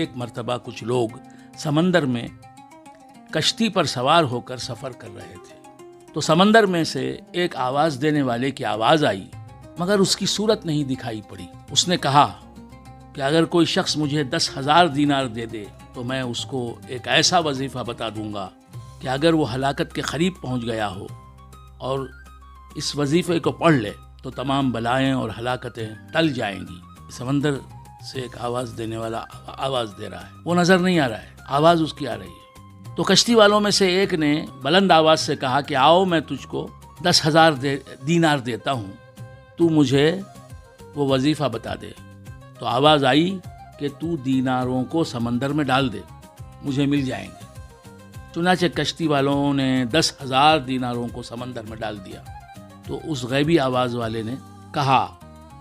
ایک مرتبہ کچھ لوگ سمندر میں کشتی پر سوار ہو کر سفر کر رہے تھے، تو سمندر میں سے ایک آواز دینے والے کی آواز آئی، مگر اس کی صورت نہیں دکھائی پڑی۔ اس نے کہا کہ اگر کوئی شخص مجھے 10,000 دینار دے دے تو میں اس کو ایک ایسا وظیفہ بتا دوں گا کہ اگر وہ ہلاکت کے قریب پہنچ گیا ہو اور اس وظیفے کو پڑھ لے تو تمام بلائیں اور ہلاکتیں ٹل جائیں گی۔ سمندر سے ایک آواز دینے والا آواز دے رہا ہے، وہ نظر نہیں آ رہا ہے، آواز اس کی آ رہی ہے۔ تو کشتی والوں میں سے ایک نے بلند آواز سے کہا کہ آؤ میں تجھ کو 10,000 دینار دیتا ہوں، تو مجھے وہ وظیفہ بتا دے۔ تو آواز آئی کہ تو دیناروں کو سمندر میں ڈال دے، مجھے مل جائیں گے۔ چنانچہ کشتی والوں نے 10,000 دیناروں کو سمندر میں ڈال دیا۔ تو اس غیبی آواز والے نے کہا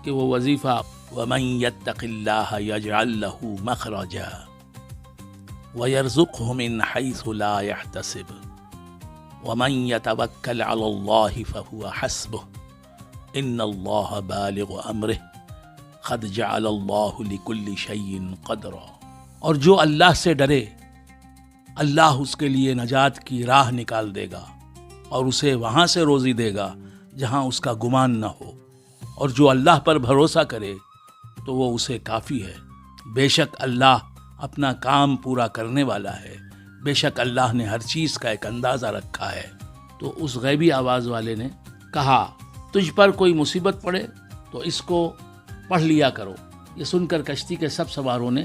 کہ وہ وظیفہ وَمَن يَتَّقِ اللَّهَ يَجْعَل لَّهُ مَخْرَجًا وَيَرْزُقْهُ مِنْ حَيْثُ لَا يَحْتَسِبُ وَمَن يَتَوَكَّلْ عَلَى اللَّهِ فَهُوَ حَسْبُهُ إِنَّ اللَّهَ بَالِغُ أَمْرِهِ قَدْ جَعَلَ اللَّهُ لِكُلِّ شَيْءٍ قَدْرًا۔ اور جو اللہ سے ڈرے، اللہ اس کے لیے نجات کی راہ نکال دے گا اور اسے وہاں سے روزی دے گا جہاں اس کا گمان نہ ہو، اور جو اللہ پر بھروسہ کرے تو وہ اسے کافی ہے۔ بے شک اللہ اپنا کام پورا کرنے والا ہے، بے شک اللہ نے ہر چیز کا ایک اندازہ رکھا ہے۔ تو اس غیبی آواز والے نے کہا تجھ پر کوئی مصیبت پڑے تو اس کو پڑھ لیا کرو۔ یہ سن کر کشتی کے سب سواروں نے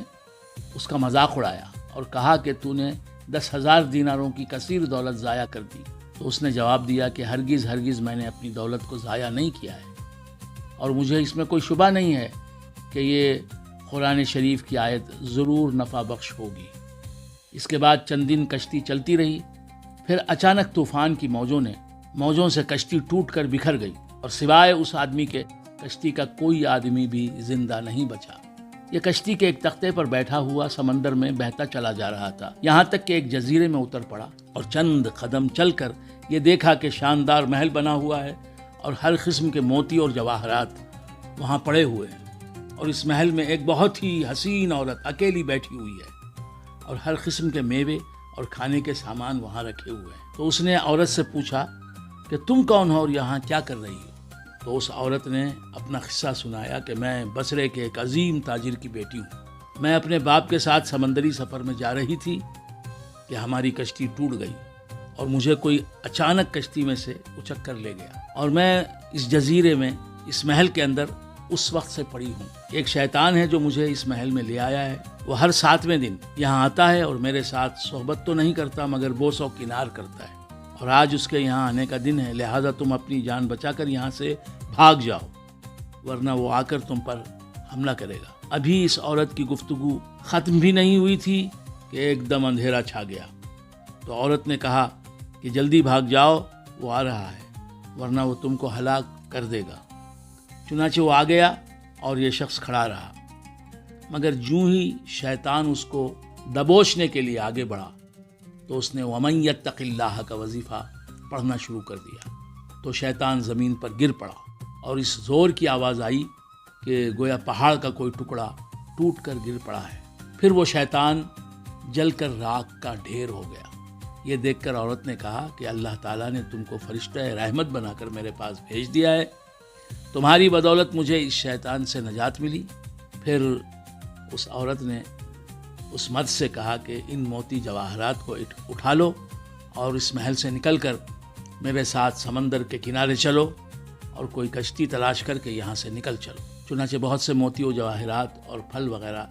اس کا مذاق اڑایا اور کہا کہ تو نے 10,000 دیناروں کی کثیر دولت ضائع کر دی۔ تو اس نے جواب دیا کہ ہرگز ہرگز میں نے اپنی دولت کو ضائع نہیں کیا ہے، اور مجھے اس میں کوئی شبہ نہیں ہے کہ یہ قرآن شریف کی آیت ضرور نفع بخش ہوگی۔ اس کے بعد چند دن کشتی چلتی رہی، پھر اچانک طوفان کی موجوں سے کشتی ٹوٹ کر بکھر گئی، اور سوائے اس آدمی کے کشتی کا کوئی آدمی بھی زندہ نہیں بچا۔ یہ کشتی کے ایک تختے پر بیٹھا ہوا سمندر میں بہتا چلا جا رہا تھا، یہاں تک کہ ایک جزیرے میں اتر پڑا اور چند قدم چل کر یہ دیکھا کہ شاندار محل بنا ہوا ہے اور ہر قسم کے موتی اور جواہرات وہاں پڑے ہوئے ہیں، اور اس محل میں ایک بہت ہی حسین عورت اکیلی بیٹھی ہوئی ہے، اور ہر قسم کے میوے اور کھانے کے سامان وہاں رکھے ہوئے ہیں۔ تو اس نے عورت سے پوچھا کہ تم کون ہو اور یہاں کیا کر رہی ہو؟ تو اس عورت نے اپنا قصہ سنایا کہ میں بصرے کے ایک عظیم تاجر کی بیٹی ہوں، میں اپنے باپ کے ساتھ سمندری سفر میں جا رہی تھی کہ ہماری کشتی ٹوٹ گئی اور مجھے کوئی اچانک کشتی میں سے اچک کر لے گیا، اور میں اس جزیرے میں اس محل کے اندر اس وقت سے پڑی ہوں۔ ایک شیطان ہے جو مجھے اس محل میں لے آیا ہے، وہ ہر 7ویں دن یہاں آتا ہے اور میرے ساتھ صحبت تو نہیں کرتا مگر بوس و کنار کرتا ہے، اور آج اس کے یہاں آنے کا دن ہے، لہذا تم اپنی جان بچا کر یہاں سے بھاگ جاؤ، ورنہ وہ آ کر تم پر حملہ کرے گا۔ ابھی اس عورت کی گفتگو ختم بھی نہیں ہوئی تھی کہ ایک دم اندھیرا چھا گیا۔ تو عورت نے کہا کہ جلدی بھاگ جاؤ، وہ آ رہا ہے، ورنہ وہ تم کو ہلاک کر دے گا۔ چنانچہ وہ آ گیا اور یہ شخص کھڑا رہا، مگر جوں ہی شیطان اس کو دبوچنے کے لیے آگے بڑھا تو اس نے وَمَن يَتَّقِ اللَّهَ کا وظیفہ پڑھنا شروع کر دیا۔ تو شیطان زمین پر گر پڑا اور اس زور کی آواز آئی کہ گویا پہاڑ کا کوئی ٹکڑا ٹوٹ کر گر پڑا ہے۔ پھر وہ شیطان جل کر راکھ کا ڈھیر ہو گیا۔ یہ دیکھ کر عورت نے کہا کہ اللہ تعالیٰ نے تم کو فرشتہ رحمت بنا کر میرے پاس بھیج دیا ہے، تمہاری بدولت مجھے اس شیطان سے نجات ملی۔ پھر اس عورت نے اس مرد سے کہا کہ ان موتی جواہرات کو اٹھا لو اور اس محل سے نکل کر میرے ساتھ سمندر کے کنارے چلو اور کوئی کشتی تلاش کر کے یہاں سے نکل چلو۔ چنانچہ بہت سے موتی و جواہرات اور پھل وغیرہ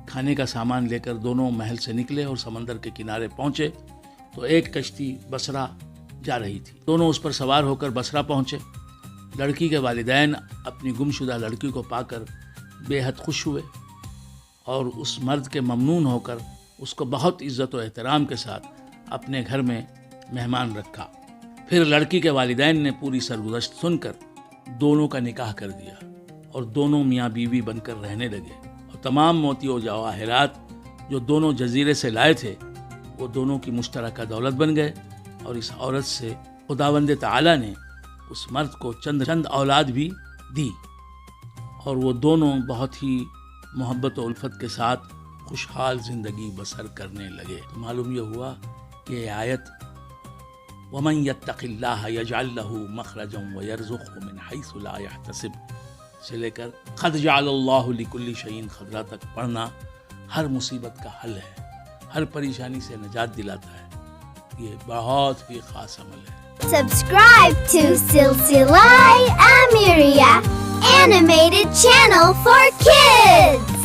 کھانے کا سامان لے کر دونوں محل سے نکلے اور سمندر کے کنارے پہنچے تو ایک کشتی بصرہ جا رہی تھی، دونوں اس پر سوار ہو کر بصرہ پہنچے۔ لڑکی کے والدین اپنی گمشدہ لڑکی کو پا کر بے حد خوش ہوئے اور اس مرد کے ممنون ہو کر اس کو بہت عزت و احترام کے ساتھ اپنے گھر میں مہمان رکھا۔ پھر لڑکی کے والدین نے پوری سرگزشت سن کر دونوں کا نکاح کر دیا اور دونوں میاں بیوی بن کر رہنے لگے، اور تمام موتی و جواہرات جو دونوں جزیرے سے لائے تھے وہ دونوں کی مشترکہ دولت بن گئے، اور اس عورت سے خداوند تعالیٰ نے اس مرد کو چند اولاد بھی دی، اور وہ دونوں بہت ہی محبت و الفت کے ساتھ خوشحال زندگی بسر کرنے لگے. تو معلوم یہ ہوا کہ یہ آیت وَمَن يَتَّقِ اللَّهَ يَجْعَل لَّهُ مَخْرَجًا وَيَرْزُقْهُ مِنْ حَيْثُ لَا يَحْتَسِبُ سے لے کر قَدْ جَعَلَ اللَّهُ لِكُلِّ شَيْءٍ قَدْرًا تک پڑھنا ہر مصیبت کا حل ہے، ہر پریشانی سے نجات دلاتا ہے. یہ بہت ہی خاص عمل ہے. Subscribe to Silsilai Amiriya animated channel for kids.